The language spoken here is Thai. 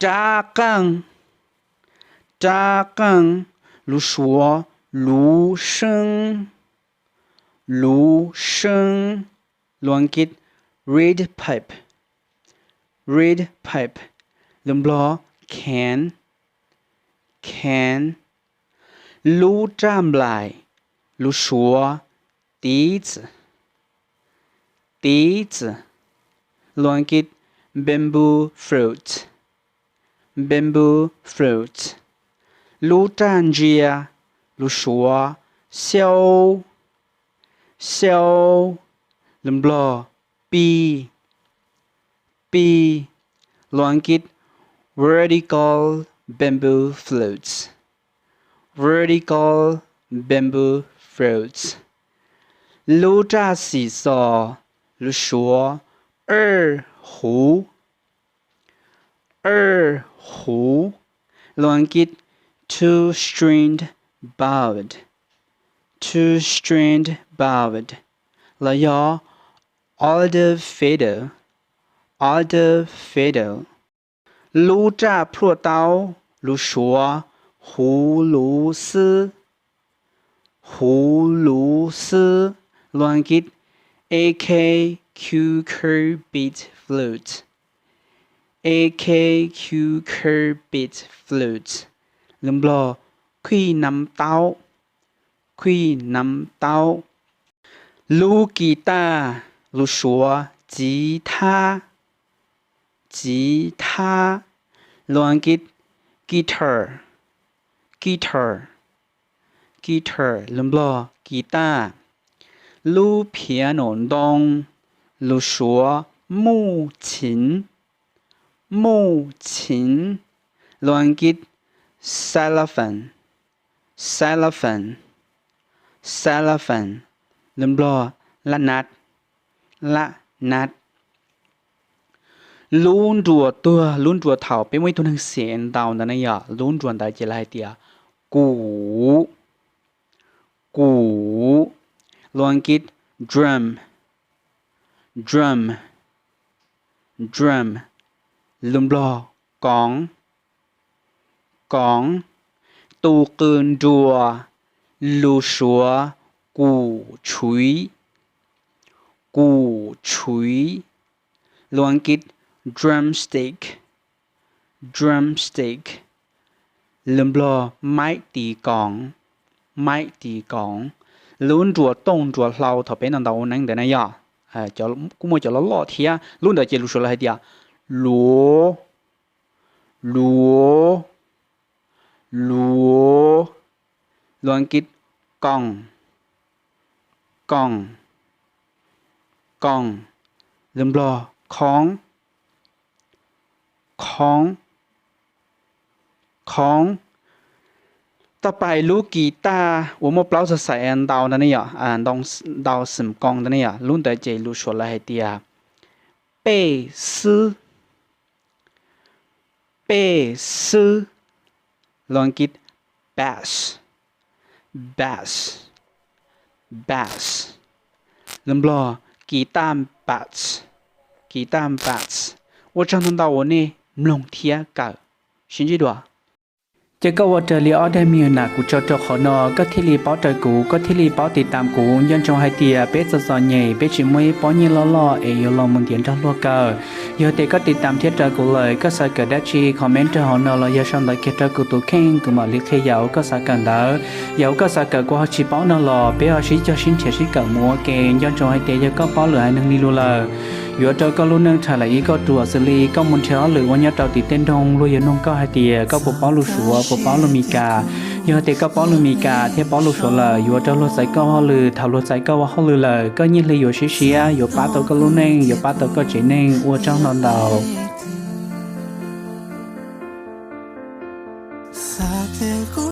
扎根，扎根，如说芦笙，芦笙，乱กิด reed pipe, reed pipe, ลืมบลอ can, can, รู้จำลายรู้ชัว笛子，笛子，乱กิด bamboo fruit, bamboo fruit, รู้จานเจียรู้ชัวเซียวเซียวลืมบลอปีปี乱กิด vertical bamboo flutes, vertical bamboo flutes, รู้จาสีซอรู้ชัวหูหู乱กิด two-stringed bowed, two-stringed bowed, แล้วย่อ alder fiddle, alder fiddle, รู้จาพลัวเต้ารู้ชัวหูรู้ซื้อหูรู้ซื้อ乱กิด AK cucurbit flute, AK cucurbit flute, ลืมบลอคุยน้ำเต้าคุยน้ำเต้าลูกกีตาร์ลูกชัวจีตาจีตา乱กิด guitar, guitar, guitar, ลืมบลอกีตาร์ลูกเปียโนดงลูกชัวมูชินมูชิน乱กิด xylophone, xylophone, xylophone, ลืมบลอละนัดละนัดลุ้นดัวตัวลุ้นดัวเท่าเป็นไว้ตัวหนึ่งเสียงดาวนั่นเนี่ยลุ้นดัวได้เจริญเดียกูกูล้วนกิด drum, drum, drum, ลืมบลอกองกองตูเกินดัวลูชัวกูชุยกูชุยล้วนกิด drumstick, drumstick, ลืมบลอไม้ตีกองไม้ตีกองลุ้นดัวต้งดัวเราถ้าเป็นอันดาวนั่งเดี๋ยวนะย่าจะกูมั่วจะล้อเทียลุ้นเดี๋ยวจะรู้ชัวร์อะไรเดียลัวลัวลัวล้วนกิดกองกองกองลืมบลอของของของต่อไปลูกกีตาร์我们不是ใส่อันดาวนั่นเนี่ยดองดาวสิมกองนั่นเนี่ยลุ้นแต่เจรู้ชัวร์อะไรเดีย贝斯贝斯ลองกิด bass bass bass ลืมบลอกีตาร์ bass กีตาร์ bass 我常听到我呢唔ลงเทียกับชินจิดัวจะก็ว่าจะเลี้ยได้มีหนักกูจะขอนอก็ที่รีป้อใจกูก็ที่รีป้อติดตามกูยันจงให้เตียเป็ดสอนใหญ่เป็ดชิมวยป้อยี่ล้อเอยลองมึงเตียนจังลัวเกอเยอะแต่ก็ติดตามเทียใจกูเลยก็ใส่เกิดได้ชีคอมเมนต์จะหอนอเราอย่าชมได้เกิดใจกูตัวแข็งกูมาเลี้ยงเขย่าก็ใส่กันเด้อยาวก็ใส่เกิดกูชีป้อนอรอเป็ดเอาชีจะชิ้นเฉยชีเกิดมัวเกงยันจงให้เตียก็ป้อเหลือให้นึงนี่รู้เลยอยู่เจอก็รู้นึงถ่ายไหลก็ตัวสลีก็มุนเช้าหรือวันยัดเราติดเต้นทงรู้ยันนงก็ให้เตียก็ปกป้องลูกชัวปกป้องลูกมีกาอยู่เตก็ป้องลูกมีกาเทียป้องลูกชัวเลยอยู่เจอรถใส่ก็หรือถ่ายรถใส่ก็ว่าหรือเลยก็ยิ่งเลยอยู่เชียอยู่ป้าตัวก็รู้นึงอยู่ป้าตัวก็เจนึงวัวจ้องนอนดาว